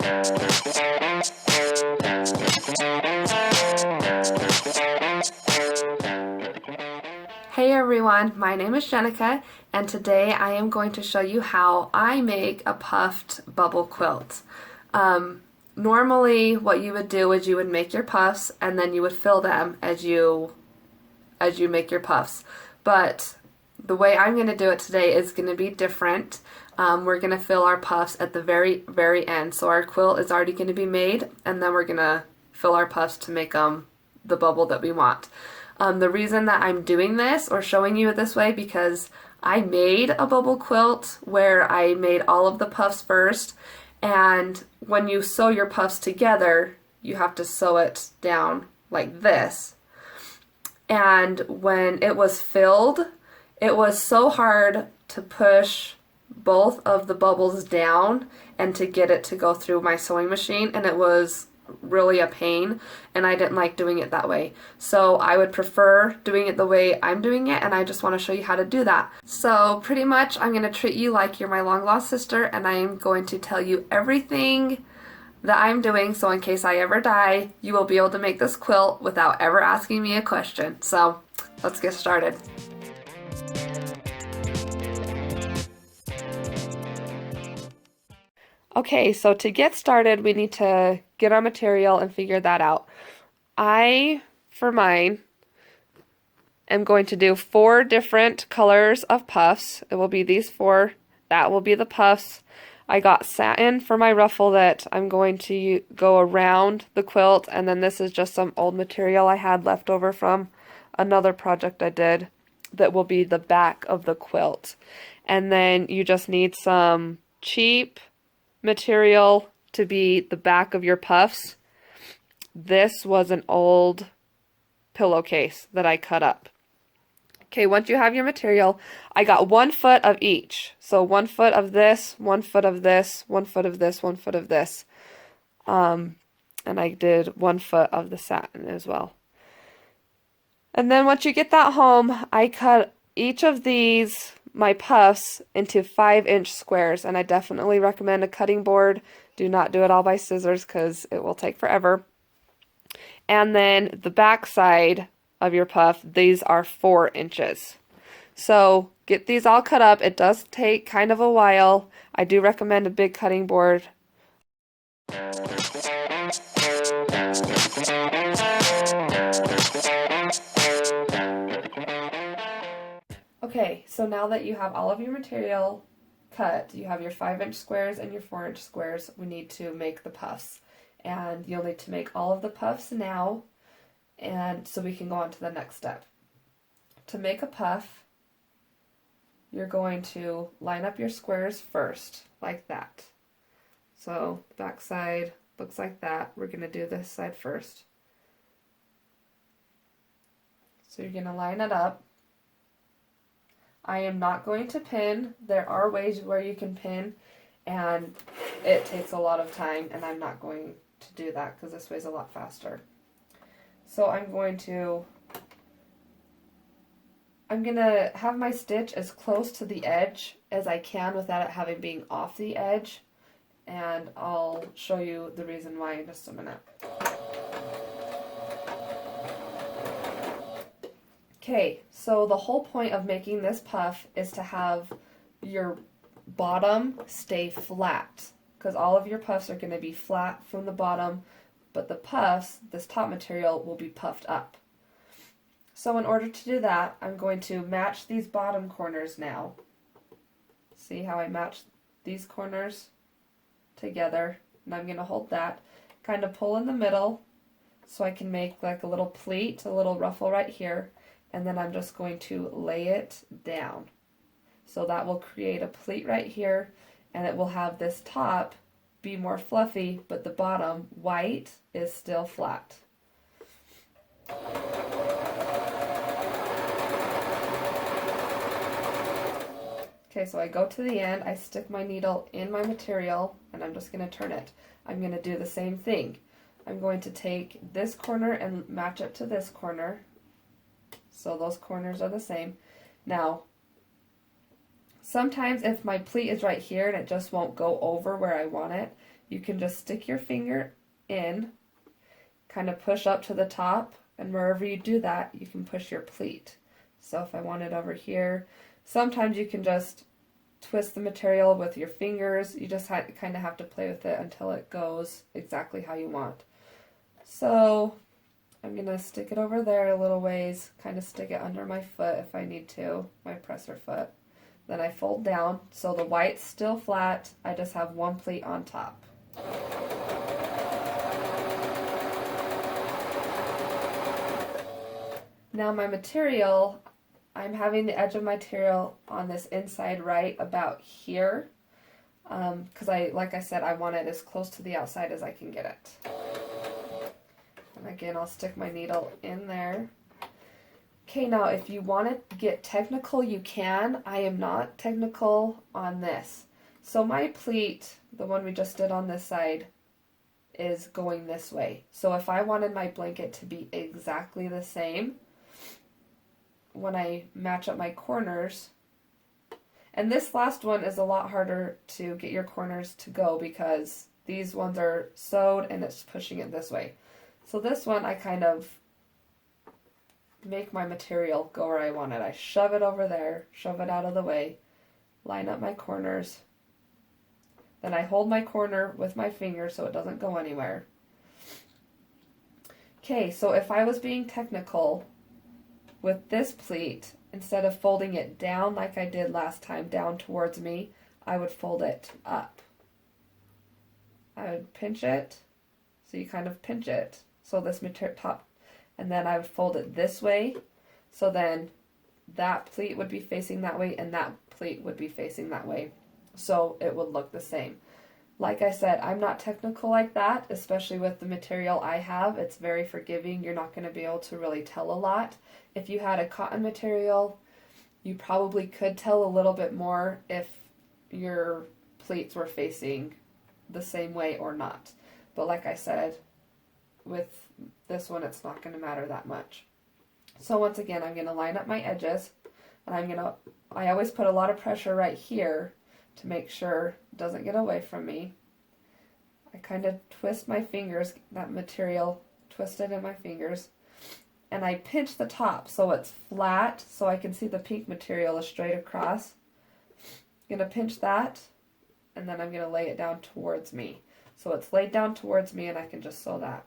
Hey everyone, my name is Jenica, and today I am going to show you how I make a puffed bubble quilt. Normally what you would do is you would make your puffs and then you would fill them as you make your puffs. But the way I'm going to do it today is going to be different. We're going to fill our puffs at the very end. So our quilt is already going to be made, and then we're going to fill our puffs to make them the bubble that we want. The reason that I'm doing this or showing you it this way because I made a bubble quilt where I made all of the puffs first, and when you sew your puffs together you have to sew it down like this. And when it was filled, it was so hard to push both of the bubbles down and to get it to go through my sewing machine, and it was really a pain, and I didn't like doing it that way. So I would prefer doing it the way I'm doing it, and I just want to show you how to do that. So pretty much I'm going to treat you like you're my long lost sister, and I'm going to tell you everything that I'm doing, so in case I ever die, you will be able to make this quilt without ever asking me a question. So let's get started. Okay, so to get started, we need to get our material and figure that out. For mine, am going to do 4 different colors of puffs. It will be these 4. That will be the puffs. I got satin for my ruffle that I'm going to go around the quilt, and then this is just some old material I had left over from another project I did that will be the back of the quilt. And then you just need some cheap material to be the back of your puffs. This was an old pillowcase that I cut up. Okay, once you have your material, I got 1 foot of each. So 1 foot of this, 1 foot of this, 1 foot of this, 1 foot of this. And I did 1 foot of the satin as well. And then once you get that home, I cut each of these, my puffs, into 5-inch squares, and I definitely recommend a cutting board. Do not do it all by scissors because it will take forever. And then the back side of your puff, these are 4 inches. So get these all cut up. It does take kind of a while. I do recommend a big cutting board. Okay, so now that you have all of your material cut, you have your 5-inch squares and your 4-inch squares, we need to make the puffs. And you'll need to make all of the puffs now, and so we can go on to the next step. To make a puff, you're going to line up your squares first, like that. So the back side looks like that. We're going to do this side first. So you're going to line it up. I am not going to pin. There are ways where you can pin, and it takes a lot of time, and I'm not going to do that because this way's a lot faster. So I'm going to have my stitch as close to the edge as I can without it having being off the edge, and I'll show you the reason why in just a minute. Okay, so the whole point of making this puff is to have your bottom stay flat, because all of your puffs are going to be flat from the bottom, but the puffs, this top material, will be puffed up. So in order to do that, I'm going to match these bottom corners now. See how I match these corners together? And I'm going to hold that, kind of pull in the middle, so I can make like a little pleat, a little ruffle right here, and then I'm just going to lay it down. So that will create a pleat right here, and it will have this top be more fluffy, but the bottom, white, is still flat. Okay, so I go to the end, I stick my needle in my material, and I'm just going to turn it. I'm going to do the same thing. I'm going to take this corner and match it to this corner, so those corners are the same. Now, Sometimes if my pleat is right here and it just won't go over where I want it, you can just stick your finger in, kind of push up to the top, and wherever you do that, you can push your pleat. So if I want it over here, sometimes you can just twist the material with your fingers. You just kind of have to play with it until it goes exactly how you want. So I'm going to stick it over there a little ways, kind of stick it under my foot if I need to, my presser foot. Then I fold down, so the white's still flat, I just have one pleat on top. Now my material, I'm having the edge of my material on this inside right about here, because like I said, I want it as close to the outside as I can get it. And again, I'll stick my needle in there. Okay, now if you want to get technical, you can. I am not technical on this. So my pleat, the one we just did on this side, is going this way. So if I wanted my blanket to be exactly the same, when I match up my corners, and this last one is a lot harder to get your corners to go because these ones are sewed and it's pushing it this way. So this one I kind of make my material go where I want it. I shove it over there, shove it out of the way, line up my corners, then I hold my corner with my finger so it doesn't go anywhere. Okay, so if I was being technical with this pleat, instead of folding it down like I did last time, down towards me, I would fold it up. I would pinch it, so you kind of pinch it, so this top, and then I would fold it this way, so then that pleat would be facing that way and that pleat would be facing that way, so it would look the same. Like I said, I'm not technical like that, especially with the material I have. It's very forgiving. You're not going to be able to really tell a lot. If you had a cotton material, you probably could tell a little bit more if your pleats were facing the same way or not. But like I said, with this one, it's not going to matter that much. So once again, I'm going to line up my edges, and I always put a lot of pressure right here to make sure it doesn't get away from me. I kind of twist my fingers, that material twisted in my fingers, and I pinch the top so it's flat so I can see the pink material is straight across. I'm going to pinch that, and then I'm going to lay it down towards me. So it's laid down towards me and I can just sew that.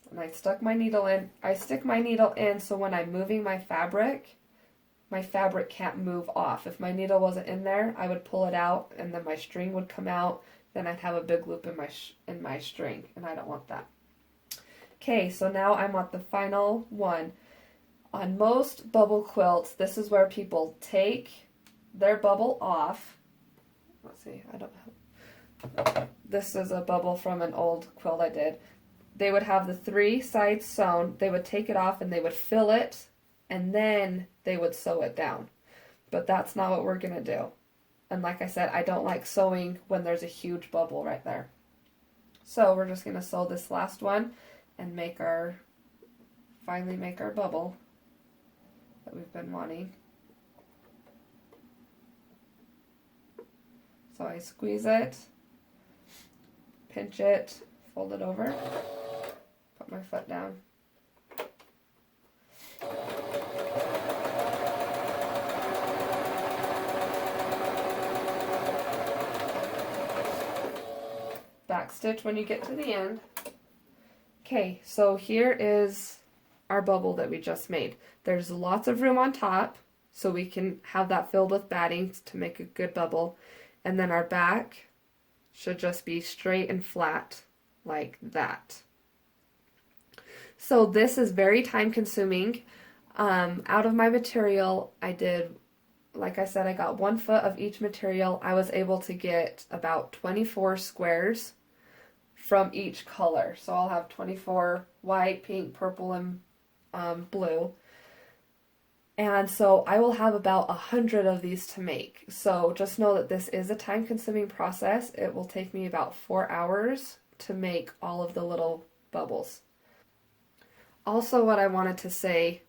And I stuck my needle in. I stick my needle in so when I'm moving my fabric can't move off. If my needle wasn't in there, I would pull it out and then my string would come out. Then I'd have a big loop in my string, and I don't want that. Okay, so now I'm at the final one. On most bubble quilts, this is where people take their bubble off. Let's see, I don't know. This is a bubble from an old quilt I did. They would have the 3 sides sewn. They would take it off and they would fill it, and then they would sew it down. But that's not what we're going to do. And like I said, I don't like sewing when there's a huge bubble right there. So we're just going to sew this last one and finally make our bubble that we've been wanting. So I squeeze it, pinch it, fold it over, put my foot down. Back stitch when you get to the end. Okay, so here is our bubble that we just made. There's lots of room on top, so we can have that filled with batting to make a good bubble. And then our back should just be straight and flat like that. So this is very time consuming. Out of my material, I did, like I said, I got 1 foot of each material. I was able to get about 24 squares from each color. So I'll have 24 white, pink, purple, and blue. And so I will have about 100 of these to make. So just know that this is a time-consuming process. It will take me about 4 hours to make all of the little bubbles. Also, what I wanted to say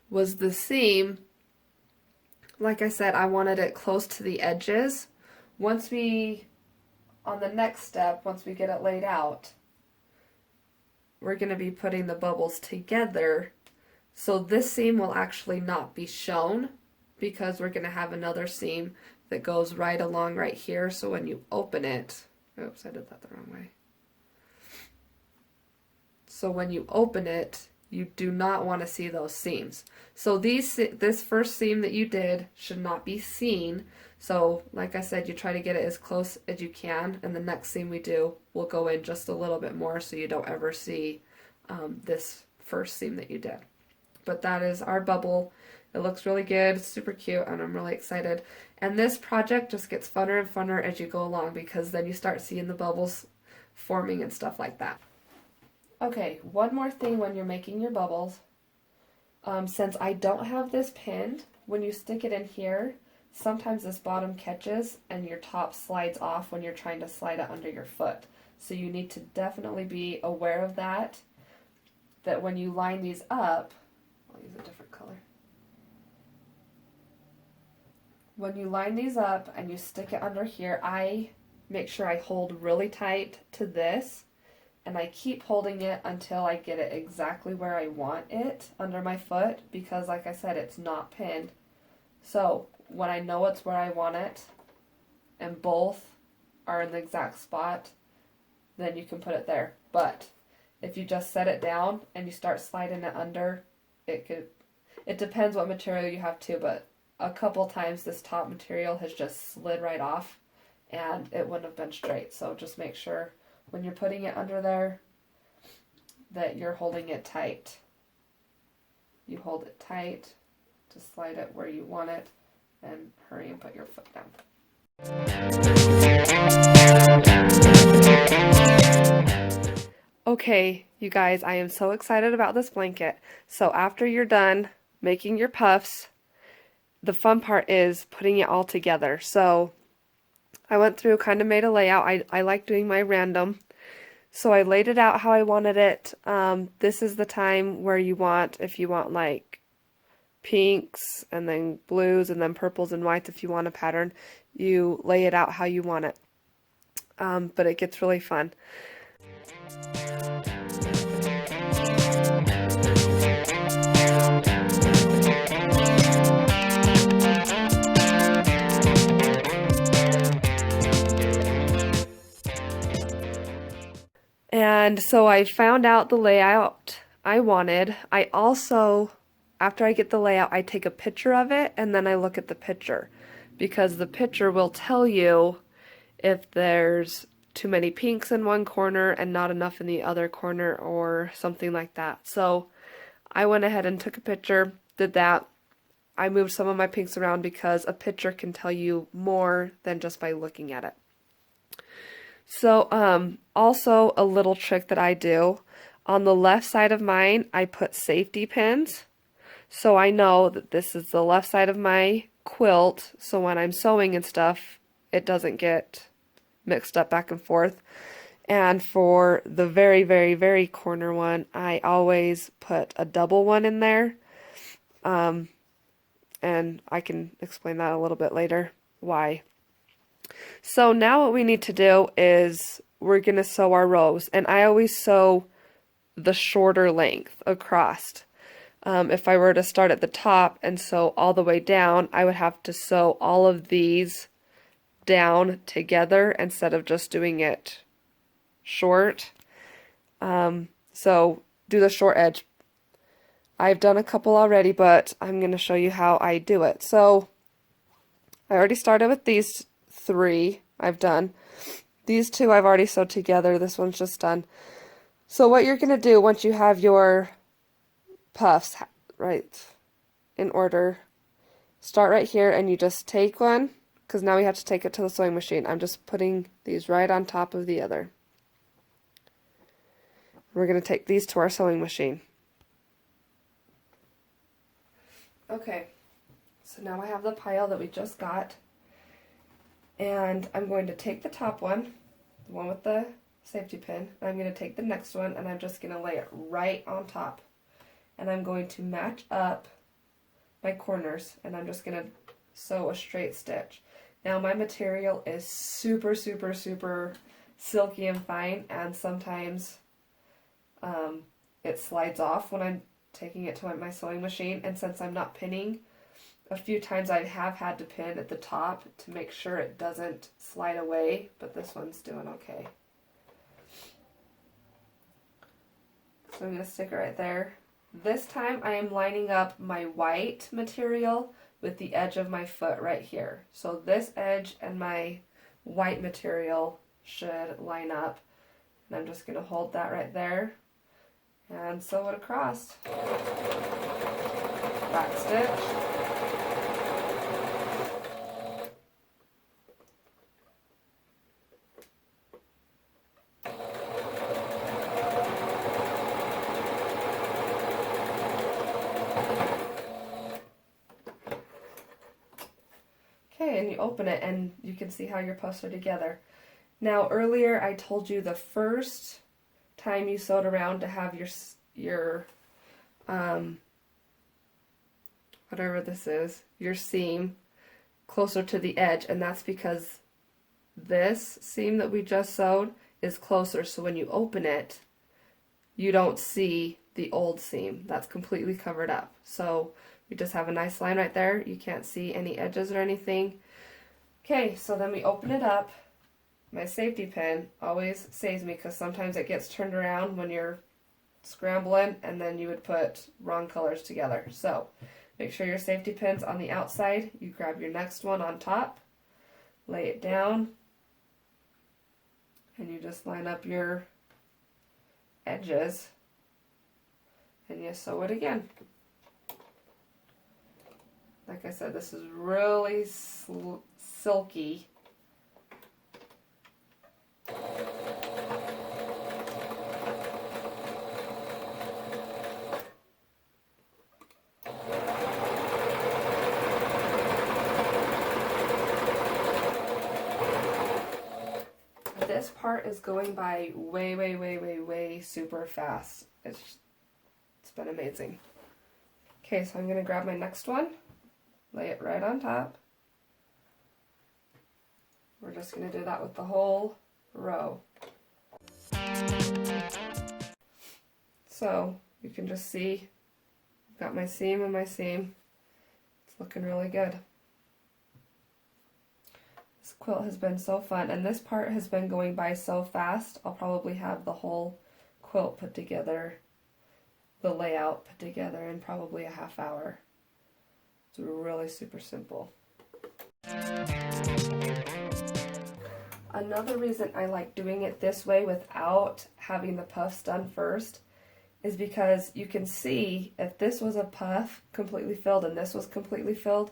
was the seam, like I said, I wanted it close to the edges. Once we, on the next step, once we get it laid out, we're going to be putting the bubbles together. So this seam will actually not be shown because we're going to have another seam that goes right along right here. So when you open it, oops, I did that the wrong way. So when you open it, you do not want to see those seams. So this first seam that you did should not be seen. So like I said, you try to get it as close as you can, and the next seam we do will go in just a little bit more so you don't ever see this first seam that you did. But that is our bubble. It looks really good, super cute, and I'm really excited. And this project just gets funner and funner as you go along because then you start seeing the bubbles forming and stuff like that. Okay, one more thing when you're making your bubbles. Since I don't have this pinned, when you stick it in here, sometimes this bottom catches and your top slides off when you're trying to slide it under your foot. So you need to definitely be aware of that when you line these up, I'll use a different color. When you line these up and you stick it under here, I make sure I hold really tight to this, and I keep holding it until I get it exactly where I want it under my foot, because like I said, it's not pinned. So when I know it's where I want it and both are in the exact spot, then you can put it there. But if you just set it down and you start sliding it under, it depends what material you have too, but a couple times this top material has just slid right off and it wouldn't have been straight. So just make sure when you're putting it under there that you're holding it tight. You hold it tight to slide it where you want it, and hurry and put your foot down. Okay, you guys, I am so excited about this blanket. So after you're done making your puffs, the fun part is putting it all together. So I went through, kind of made a layout. I like doing my random. So I laid it out how I wanted it. This is the time where you want, if you want like pinks and then blues and then purples and whites, if you want a pattern, you lay it out how you want it. But it gets really fun. And so I found out the layout I wanted. I also, after I get the layout, I take a picture of it and then I look at the picture, because the picture will tell you if there's too many pinks in one corner and not enough in the other corner or something like that. So I went ahead and took a picture, did that. I moved some of my pinks around because a picture can tell you more than just by looking at it. So also a little trick that I do, on the left side of mine I put safety pins, so I know that this is the left side of my quilt, so when I'm sewing and stuff it doesn't get mixed up back and forth. And for the very, very, very corner one, I always put a double one in there, and I can explain that a little bit later why. So now what we need to do is we're going to sew our rows, and I always sew the shorter length across. If I were to start at the top and sew all the way down, I would have to sew all of these down together instead of just doing it short. So do the short edge. I've done a couple already, but I'm going to show you how I do it. So I already started with these 3 I've done. These 2 I've already sewed together. This one's just done. So what you're going to do once you have your puffs right in order, start right here and you just take one, because now we have to take it to the sewing machine. I'm just putting these right on top of the other. We're going to take these to our sewing machine. Okay, so now I have the pile that we just got. And I'm going to take the top one, the one with the safety pin, and I'm going to take the next one and I'm just going to lay it right on top. and I'm going to match up my corners, and I'm just going to sew a straight stitch. Now my material is super, super, super silky and fine, and sometimes it slides off when I'm taking it to my sewing machine, and since I'm not pinning, a few times I have had to pin at the top to make sure it doesn't slide away, but this one's doing okay. So I'm going to stick it right there. This time I am lining up my white material with the edge of my foot right here. So this edge and my white material should line up. And I'm just going to hold that right there and sew it across. Back stitch. Okay, and you open it and you can see how your puffs are together. Now earlier I told you the first time you sewed around to have your whatever this is, your seam closer to the edge, and that's because this seam that we just sewed is closer, so when you open it you don't see the old seam. That's completely covered up. So we just have a nice line right there. You can't see any edges or anything. Okay, so then we open it up. My safety pin always saves me because sometimes it gets turned around when you're scrambling and then you would put wrong colors together. So make sure your safety pin's on the outside. You grab your next one on top, lay it down, and you just line up your edges and you sew it again. Like I said, this is really silky. This part is going by way super fast. It's been amazing. Okay, so I'm going to grab my next one, lay it right on top. We're just going to do that with the whole row. So you can just see I've got my seam and my seam. It's looking really good. This quilt has been so fun, and this part has been going by so fast. I'll probably have the whole quilt put together, the layout put together in probably a half hour. It's really super simple. Another reason I like doing it this way without having the puffs done first is because you can see if this was a puff completely filled and this was completely filled,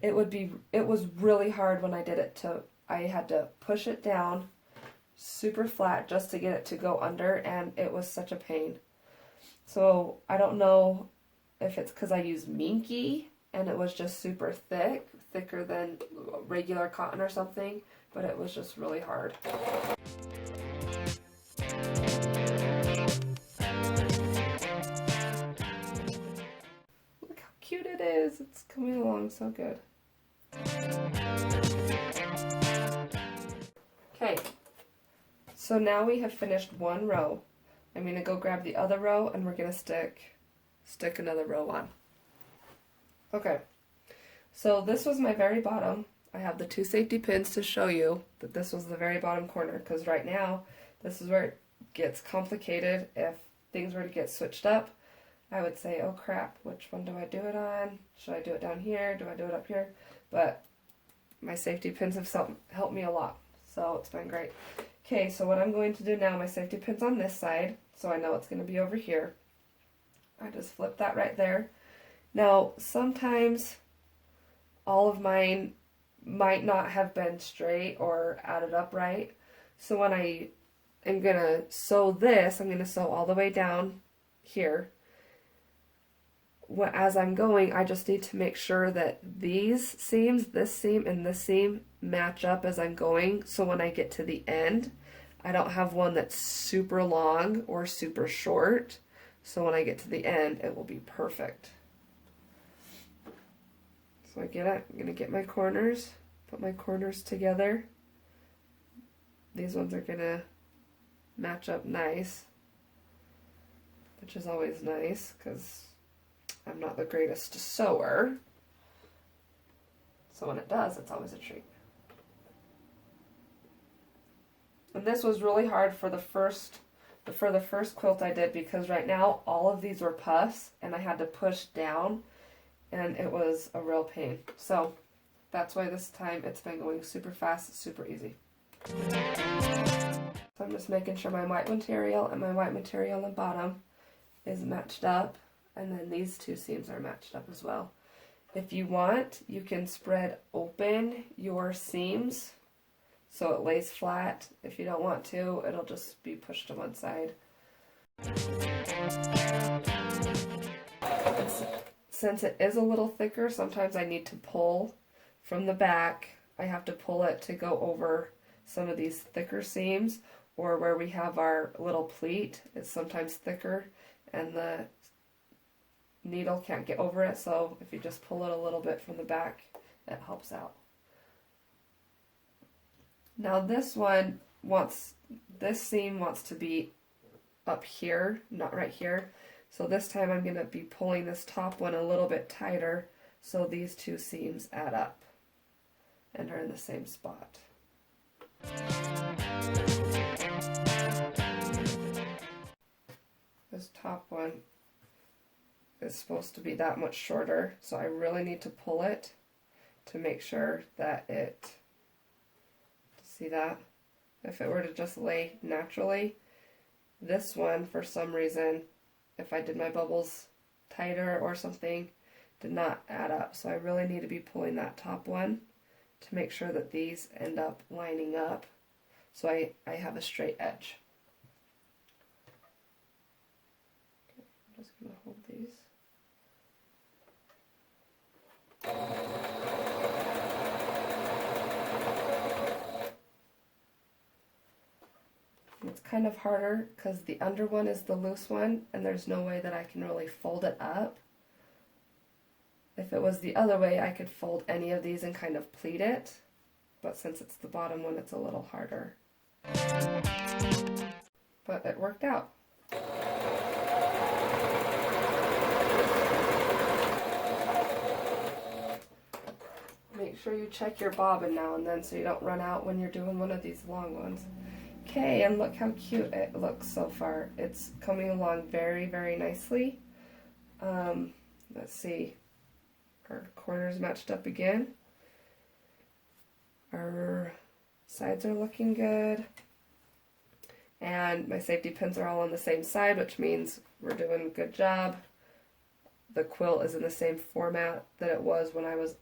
it was really hard when I did it. I had to push it down super flat just to get it to go under, and it was such a pain. So I don't know if it's because I used Minky and it was just super thick, thicker than regular cotton or something, but it was just really hard. Look how cute it is. It's coming along so good. Okay, so now we have finished one row. I'm going to go grab the other row and we're going to stick another row on. Okay, so this was my very bottom. I have the two safety pins to show you that this was the very bottom corner, because right now this is where it gets complicated. If things were to get switched up, I would say, oh crap, which one do I do it on? Should I do it down here? Do I do it up here? But my safety pins have helped me a lot, so it's been great. Okay, so what I'm going to do now, my safety pin's on this side, so I know it's going to be over here. I just flip that right there. Now, sometimes all of mine might not have been straight or added up right, so when I am going to sew this, I'm going to sew all the way down here. As I'm going, I just need to make sure that these seams, this seam and this seam, match up as I'm going, so when I get to the end, I don't have one that's super long or super short. so when I get to the end, it will be perfect. So I'm gonna get my corners, put my corners together. These ones are gonna match up nice, which is always nice because I'm not the greatest sewer. So when it does, it's always a treat. And this was really hard for the first quilt I did because right now all of these were puffs and I had to push down and it was a real pain. So that's why this time it's been going super fast, super easy. So I'm just making sure my white material and my white material on the bottom is matched up, and then these two seams are matched up as well. If you want, you can spread open your seams so it lays flat. If you don't want to, it'll just be pushed to one side. Since it is a little thicker, sometimes I need to pull from the back. I have to pull it to go over some of these thicker seams, or where we have our little pleat, it's sometimes thicker and the needle can't get over it, so if you just pull it a little bit from the back, it helps out. Now this seam wants to be up here, not right here. So this time I'm going to be pulling this top one a little bit tighter so these two seams add up and are in the same spot. This top one is supposed to be that much shorter, so I really need to pull it to make sure that it, see that? If it were to just lay naturally, this one, for some reason, if I did my bubbles tighter or something, did not add up. So I really need to be pulling that top one to make sure that these end up lining up so I have a straight edge. Okay, I'm just going to hold these. It's kind of harder because the under one is the loose one and there's no way that I can really fold it up. If it was the other way, I could fold any of these and kind of pleat it, but since it's the bottom one, it's a little harder. But it worked out. Make sure you check your bobbin now and then so you don't run out when you're doing one of these long ones. Okay, and look how cute it looks so far. It's coming along very, very nicely. Let's see. Our corners matched up again. Our sides are looking good. And my safety pins are all on the same side, which means we're doing a good job. The quilt is in the same format that it was when it was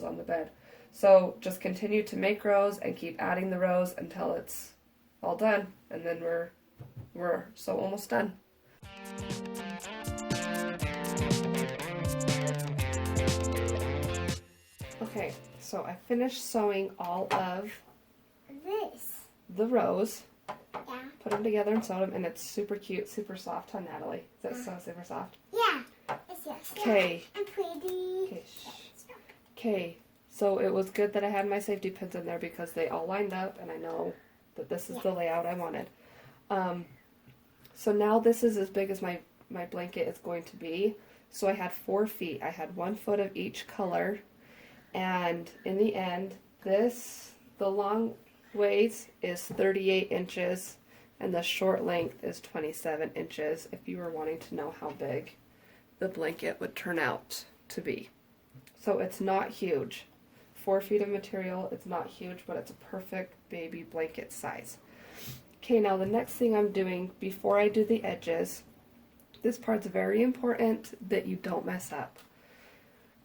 on the bed. So just continue to make rows and keep adding the rows until it's all done, and then we're so almost done. Okay, so I finished sewing all of the rows. Yeah. Put them together and sewed them, and it's super cute, super soft, huh, Natalie? Is that so super soft? Yeah. Yes. Okay. And pretty. Okay. Okay. So it was good that I had my safety pins in there because they all lined up, and I know that this is the layout I wanted. So now this is as big as my blanket is going to be. So I had 4 feet. I had 1 foot of each color, and in the end, the long waist is 38 inches, and the short length is 27 inches, if you were wanting to know how big the blanket would turn out to be. So it's not huge. 4 feet of material, it's not huge, but it's a perfect baby blanket size. Okay, now the next thing I'm doing before I do the edges, this part's very important that you don't mess up.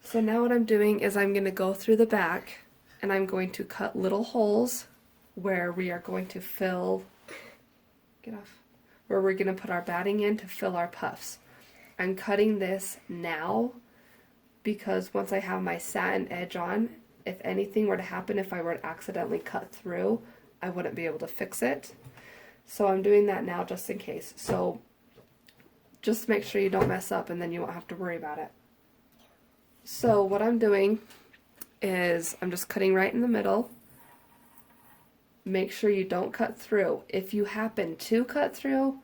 So now what I'm doing is I'm going to go through the back and I'm going to cut little holes where we are going to fill, where we're going to put our batting in to fill our puffs. I'm cutting this now because once I have my satin edge on, if anything were to happen, if I were to accidentally cut through, I wouldn't be able to fix it. So I'm doing that now just in case. So just make sure you don't mess up and then you won't have to worry about it. So what I'm doing is I'm just cutting right in the middle. Make sure you don't cut through. If you happen to cut through,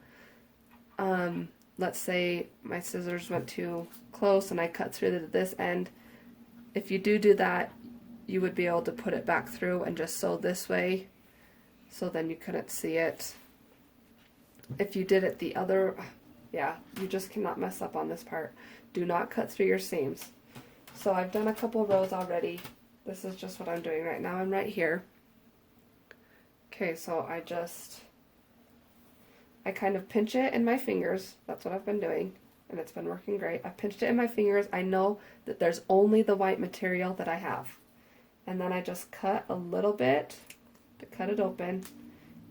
let's say my scissors went too close and I cut through to this end, if you do that, you would be able to put it back through and just sew this way, so then you couldn't see it. If you did it the other, yeah, you just cannot mess up on this part. Do not cut through your seams. So I've done a couple rows already. This is just what I'm doing right now. I'm right here. Okay, so I kind of pinch it in my fingers. That's what I've been doing, and it's been working great. I've pinched it in my fingers. I know that there's only the white material that I have. And then I just cut a little bit to cut it open,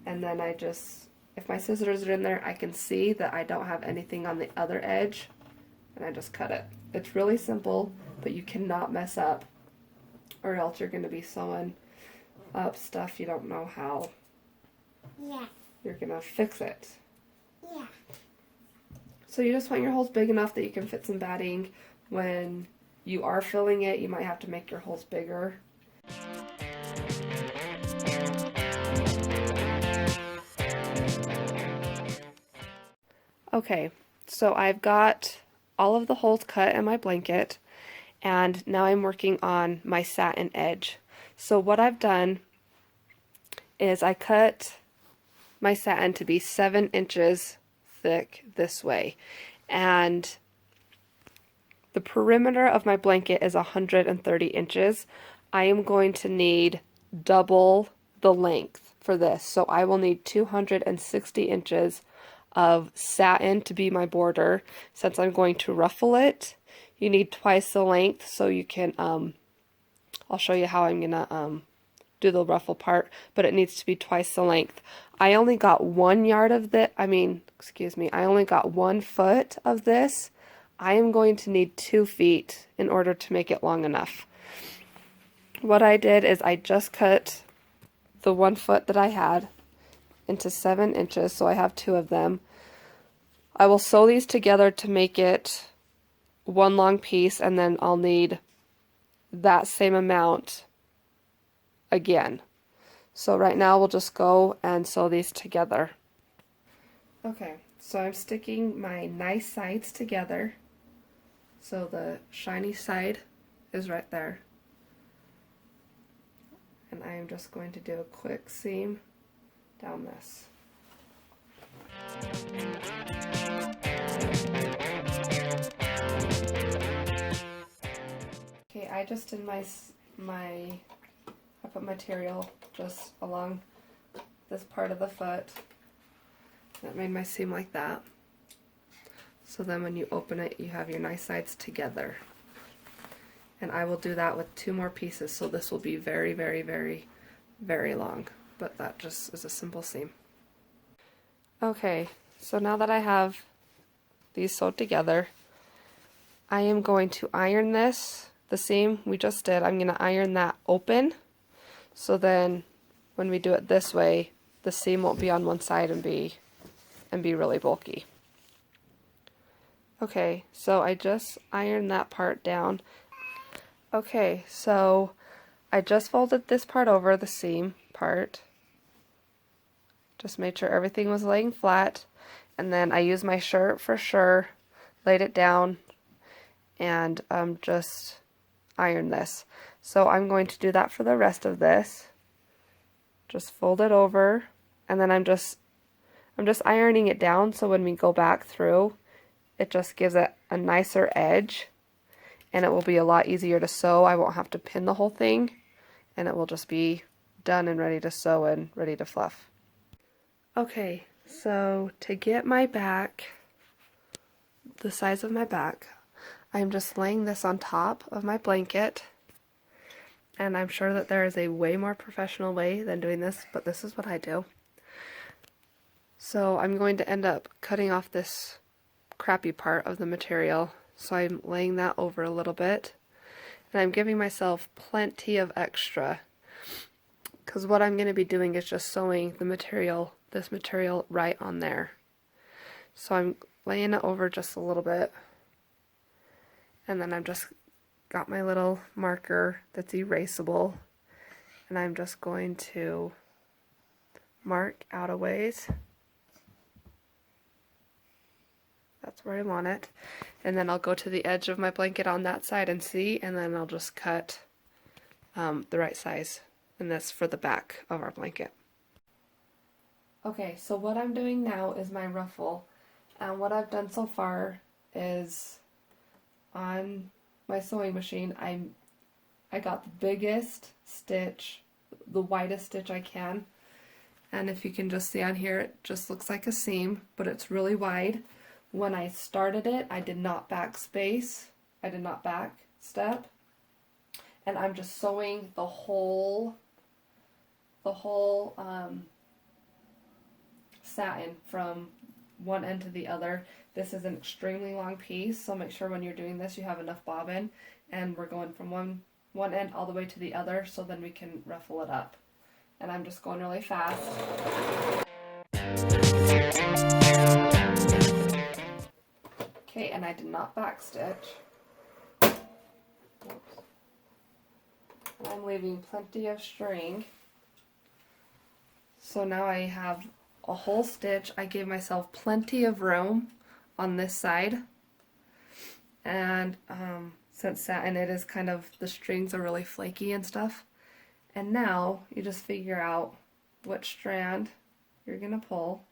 and then I just, if my scissors are in there, I can see that I don't have anything on the other edge, and I just cut it. It's really simple, but you cannot mess up, or else you're going to be sewing up stuff you don't know how Yeah. you're going to fix it. Yeah. So you just want your holes big enough that you can fit some batting. When you are filling it, you might have to make your holes bigger. Okay, so I've got all of the holes cut in my blanket, and now I'm working on my satin edge. So what I've done is I cut my satin to be 7 inches thick this way, and the perimeter of my blanket is 130 inches. I am going to need double the length for this, so I will need 260 inches of satin to be my border. Since I'm going to ruffle it, you need twice the length, so you can I'll show you how I'm gonna do the ruffle part, but it needs to be twice the length. I only got 1 yard of I only got 1 foot of this. I am going to need 2 feet in order to make it long enough. What I did is I just cut the 1 foot that I had into 7 inches, so I have 2 of them. I will sew these together to make it one long piece, and then I'll need that same amount again. So right now we'll just go and sew these together. Okay, so I'm sticking my nice sides together. So the shiny side is right there. And I am just going to do a quick seam down this. Okay, I just did I put material just along this part of the foot. That made my seam like that. So then when you open it, you have your nice sides together. And I will do that with 2 more pieces, so this will be very, very, very, very long. But that just is a simple seam. Okay, so now that I have these sewed together, I am going to iron this, the seam we just did. I'm going to iron that open, so then when we do it this way, the seam won't be on one side and be really bulky. Okay, so I just ironed that part down. Okay, so I just folded this part over, the seam part. Just made sure everything was laying flat, and then I used my shirt for sure, laid it down, and just ironed this. So I'm going to do that for the rest of this. Just fold it over, and then I'm just ironing it down, so when we go back through, it just gives it a nicer edge, and it will be a lot easier to sew. I won't have to pin the whole thing, and it will just be done and ready to sew and ready to fluff. Okay, so to get my back, the size of my back, I'm just laying this on top of my blanket, and I'm sure that there is a way more professional way than doing this, but this is what I do. So I'm going to end up cutting off this crappy part of the material, so I'm laying that over a little bit, and I'm giving myself plenty of extra, because what I'm going to be doing is just sewing this material right on there. So I'm laying it over just a little bit. And then I've just got my little marker that's erasable. And I'm just going to mark out a ways. That's where I want it. And then I'll go to the edge of my blanket on that side and see, and then I'll just cut the right size. And that's for the back of our blanket. Okay, so what I'm doing now is my ruffle. And what I've done so far is on my sewing machine, I got the biggest stitch, the widest stitch I can. And if you can just see on here, it just looks like a seam, but it's really wide. When I started it, I did not backspace. I did not back step. And I'm just sewing the whole satin from one end to the other. This is an extremely long piece, so make sure when you're doing this you have enough bobbin, and we're going from one end all the way to the other, so then we can ruffle it up. And I'm just going really fast. Okay, and I did not backstitch. I'm leaving plenty of string. So now I have a whole stitch. I gave myself plenty of room on this side. And since satin, it is kind of, the strings are really flaky and stuff. And now you just figure out which strand you're going to pull.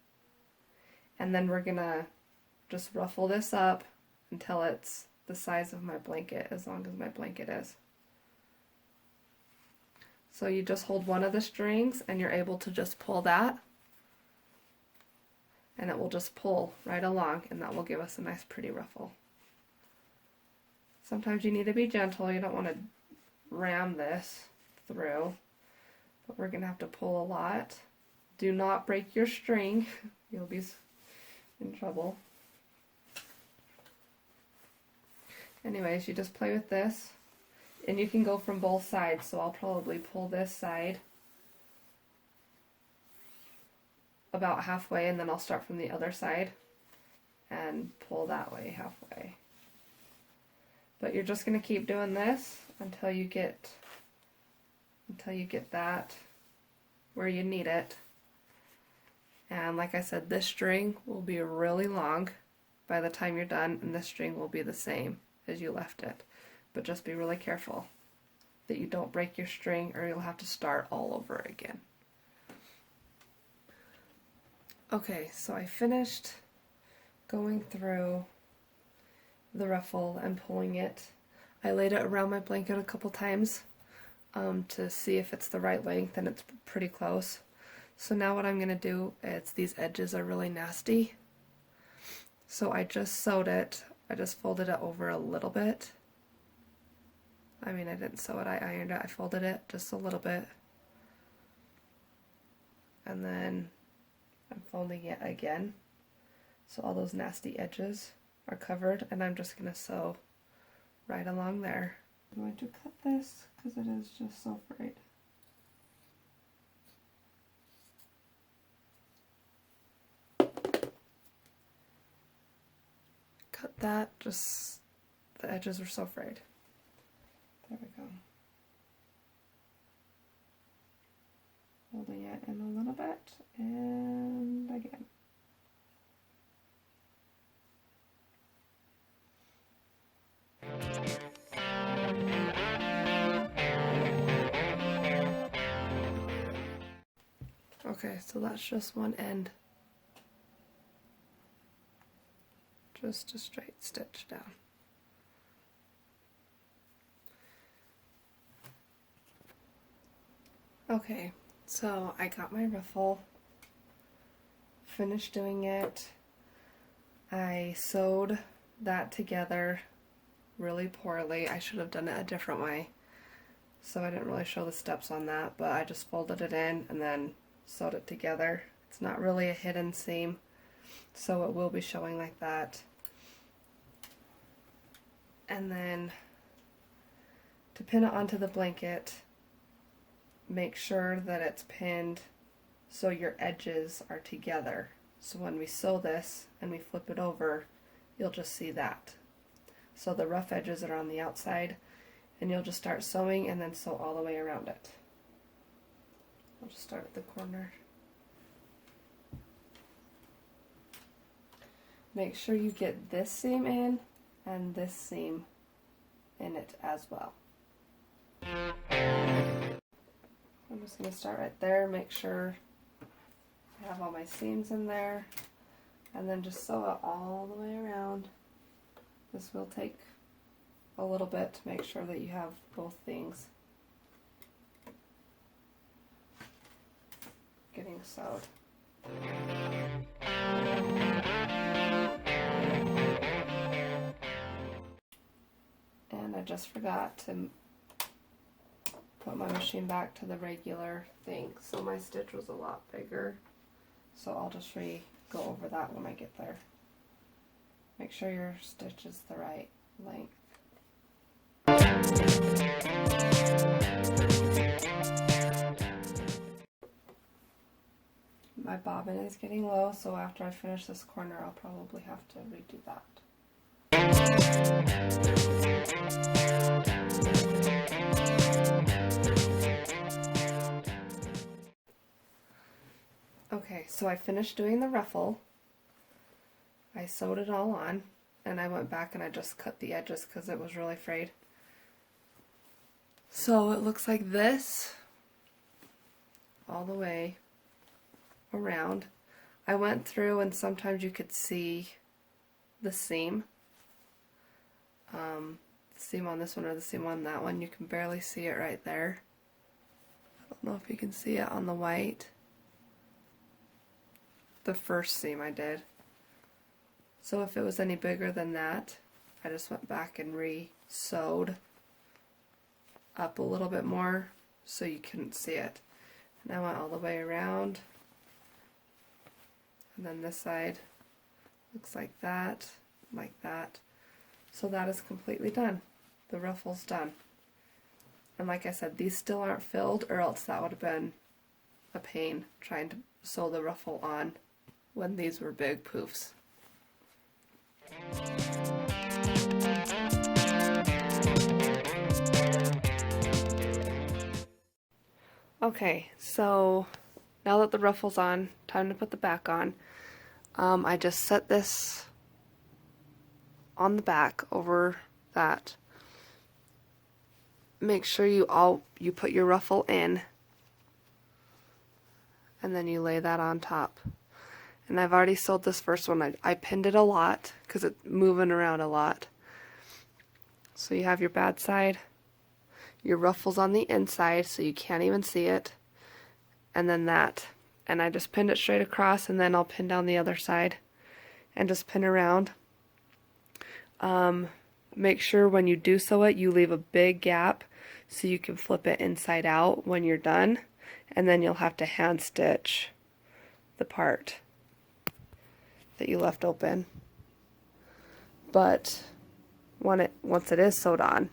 And then we're going to just ruffle this up until it's the size of my blanket, as long as my blanket is. So you just hold one of the strings and you're able to just pull that, and it will just pull right along, and that will give us a nice pretty ruffle. Sometimes you need to be gentle, you don't want to ram this through, but we're going to have to pull a lot. Do not break your string, you'll be in trouble. Anyways, you just play with this. And you can go from both sides, so I'll probably pull this side about halfway, and then I'll start from the other side and pull that way halfway. But you're just going to keep doing this until you get that where you need it. And like I said, this string will be really long by the time you're done, and this string will be the same as you left it. But just be really careful that you don't break your string, or you'll have to start all over again. Okay, so I finished going through the ruffle and pulling it. I laid it around my blanket a couple times to see if it's the right length, and it's pretty close. So now what I'm going to do is, these edges are really nasty. So I just sewed it. I just folded it over a little bit. I mean, I didn't sew it, I ironed it, I folded it just a little bit. And then I'm folding it again. So all those nasty edges are covered, and I'm just going to sew right along there. I'm going to cut this because it is just so frayed. Cut that, just the edges are so frayed. There we go. Folding it in a little bit, and again. Okay, so that's just one end. Just a straight stitch down. Okay, so I got my ruffle, finished doing it. I sewed that together really poorly. I should have done it a different way. So I didn't really show the steps on that, but I just folded it in and then sewed it together. It's not really a hidden seam, so it will be showing like that. And then to pin it onto the blanket, make sure that it's pinned so your edges are together. So when we sew this and we flip it over, you'll just see that. So the rough edges are on the outside, and you'll just start sewing and then sew all the way around it. I'll just start at the corner. Make sure you get this seam in and this seam in it as well. I'm just going to start right there, make sure I have all my seams in there, and then just sew it all the way around. This will take a little bit to make sure that you have both things getting sewed. And I just forgot to put my machine back to the regular thing, so my stitch was a lot bigger, so I'll just go over that when I get there. Make sure your stitch is the right length. My bobbin is getting low, so after I finish this corner I'll probably have to redo that. Okay, so I finished doing the ruffle. I sewed it all on, and I went back and I just cut the edges because it was really frayed. So it looks like this all the way around. I went through and sometimes you could see the seam. The seam on this one or the seam on that one. You can barely see it right there. I don't know if you can see it on the white. The first seam I did. So if it was any bigger than that, I just went back and re-sewed up a little bit more so you couldn't see it. And I went all the way around. And then this side looks like that. So that is completely done. The ruffle's done. And like I said, these still aren't filled, or else that would have been a pain trying to sew the ruffle on when these were big poofs. Okay, so now that the ruffle's on, time to put the back on. I just set this on the back over that. Make sure you put your ruffle in, and then you lay that on top. And I've already sewed this first one. I pinned it a lot because it's moving around a lot. So you have your bad side, your ruffle's on the inside so you can't even see it, and then that. And I just pinned it straight across, and then I'll pin down the other side and just pin around. Make sure when you do sew it, you leave a big gap so you can flip it inside out when you're done, and then you'll have to hand stitch the part that you left open. But once it is sewed on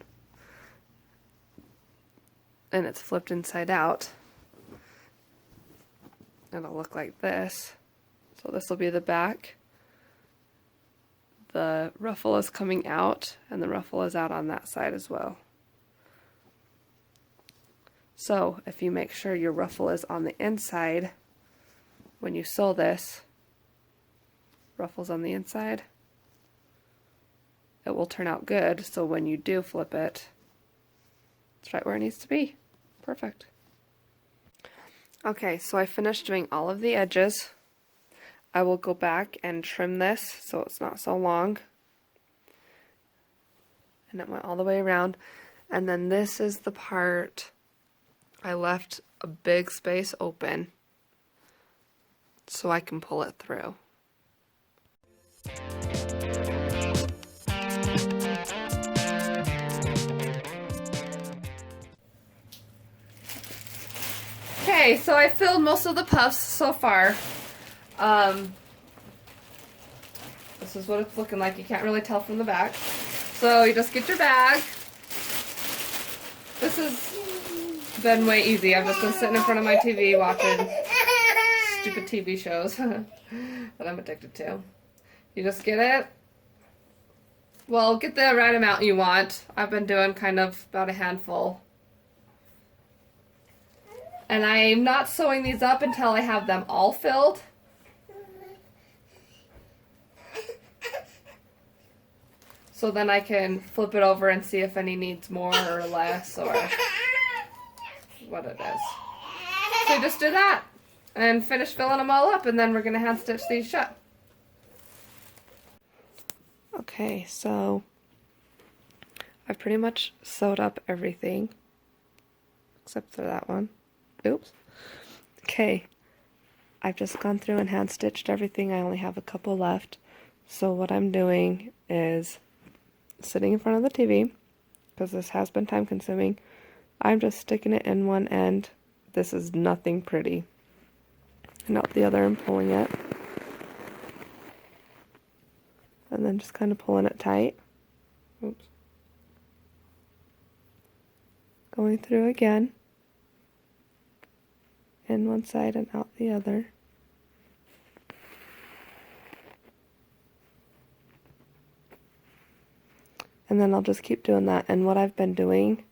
and it's flipped inside out, it'll look like this. So this will be the back. The ruffle is coming out, and the ruffle is out on that side as well. So if you make sure your ruffle is on the inside when you sew this, ruffles on the inside, it will turn out good, so when you do flip it, it's right where it needs to be. Perfect. Okay, so I finished doing all of the edges. I will go back and trim this so it's not so long. And it went all the way around. And then this is the part I left a big space open so I can pull it through. Okay, so I filled most of the puffs so far. This is what it's looking like. You can't really tell from the back. So you just get your bag. This has been way easy. I've just been sitting in front of my TV watching stupid TV shows that I'm addicted to. You just get it, Well, get the right amount you want. I've been doing kind of about a handful. And I'm not sewing these up until I have them all filled. So then I can flip it over and see if any needs more or less or what it is. So just do that and finish filling them all up, and then we're going to hand stitch these shut. Okay, so I've pretty much sewed up everything except for that one. Oops. Okay, I've just gone through and hand stitched everything. I only have a couple left. So what I'm doing is sitting in front of the TV, because this has been time consuming. I'm just sticking it in one end. This is nothing pretty. And out the other and pulling it. And then just kind of pulling it tight. Oops. Going through again. In one side and out the other. And then I'll just keep doing that. And what I've been doing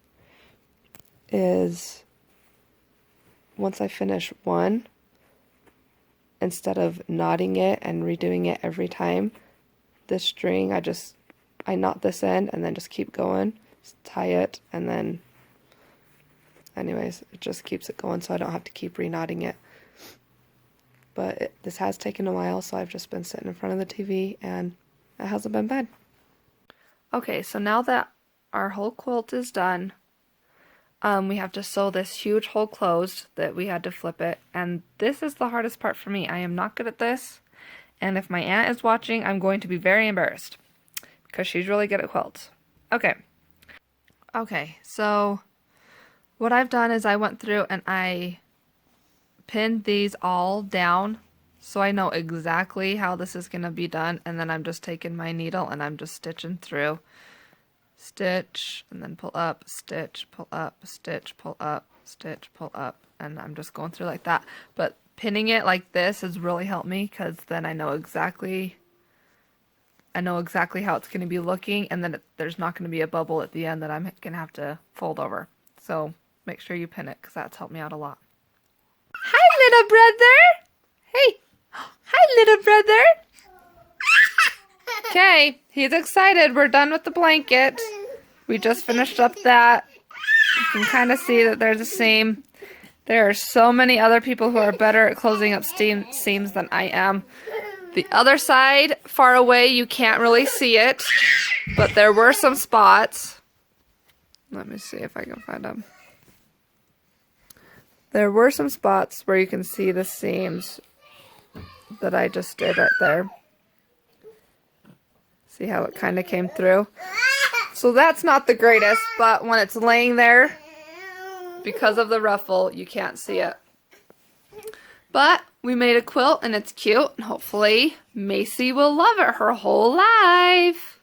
is once I finish one, instead of knotting it and redoing it every time, this string, I knot this end and then just keep going, just tie it, and then anyways, it just keeps it going so I don't have to keep re-knotting it. But this has taken a while, so I've just been sitting in front of the TV and it hasn't been bad. Okay, so now that our whole quilt is done, we have to sew this huge hole closed that we had to flip it, and this is the hardest part for me. I am not good at this, and if my aunt is watching, I'm going to be very embarrassed because she's really good at quilts. Okay, so what I've done is I went through and I pinned these all down so I know exactly how this is going to be done, and then I'm just taking my needle and I'm just stitching through. Stitch, and then pull up, stitch, pull up, stitch, pull up, stitch, pull up, and I'm just going through like that. But pinning it like this has really helped me, because then I know exactly how it's going to be looking, and then there's not going to be a bubble at the end that I'm going to have to fold over. So make sure you pin it, because that's helped me out a lot. Hi, little brother! Hey! Hi, little brother! Okay, he's excited. We're done with the blanket. We just finished up that. You can kind of see that there's a seam. There are so many other people who are better at closing up seams than I am. The other side, far away, you can't really see it, but there were some spots. Let me see if I can find them. There were some spots where you can see the seams that I just did right there. See how it kind of came through? So that's not the greatest, but when it's laying there, because of the ruffle, you can't see it. But we made a quilt and it's cute, and hopefully Macy will love it her whole life.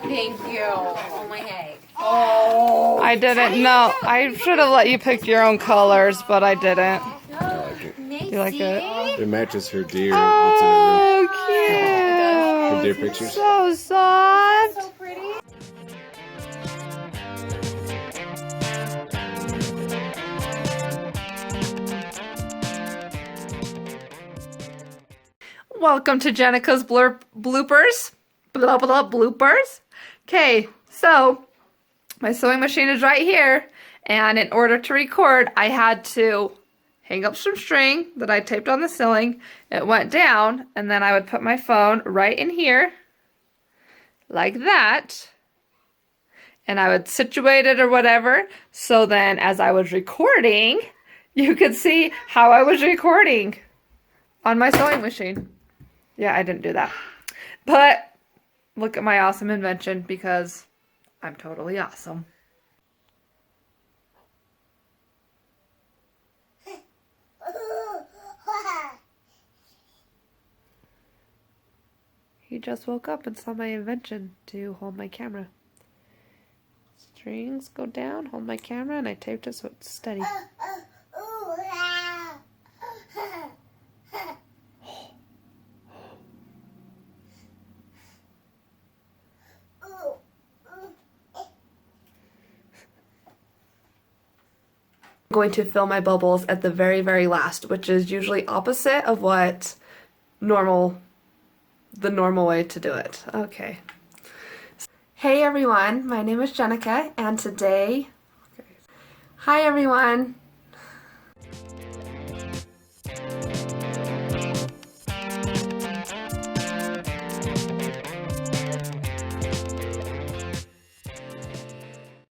Thank you. Oh my heck. Oh. I didn't know. I should have let you pick your own colors, but I didn't. I like it. You like it? It matches her deer. Oh, cute. Her deer pictures. So soft. So pretty. Welcome to Jenica's bloopers. Blah, blah, bloopers. Okay, so my sewing machine is right here, and in order to record, I had to hang up some string that I taped on the ceiling. It went down, and then I would put my phone right in here, like that, and I would situate it or whatever, so then as I was recording, you could see how I was recording on my sewing machine. Yeah, I didn't do that. But look at my awesome invention, because I'm totally awesome. He just woke up and saw my invention to hold my camera. Strings go down, hold my camera, and I taped it so it's steady. I'm going to fill my bubbles at the very, very last, which is usually opposite of what the normal way to do it. Okay. Hey everyone, my name is Jenica, and today... Hi everyone!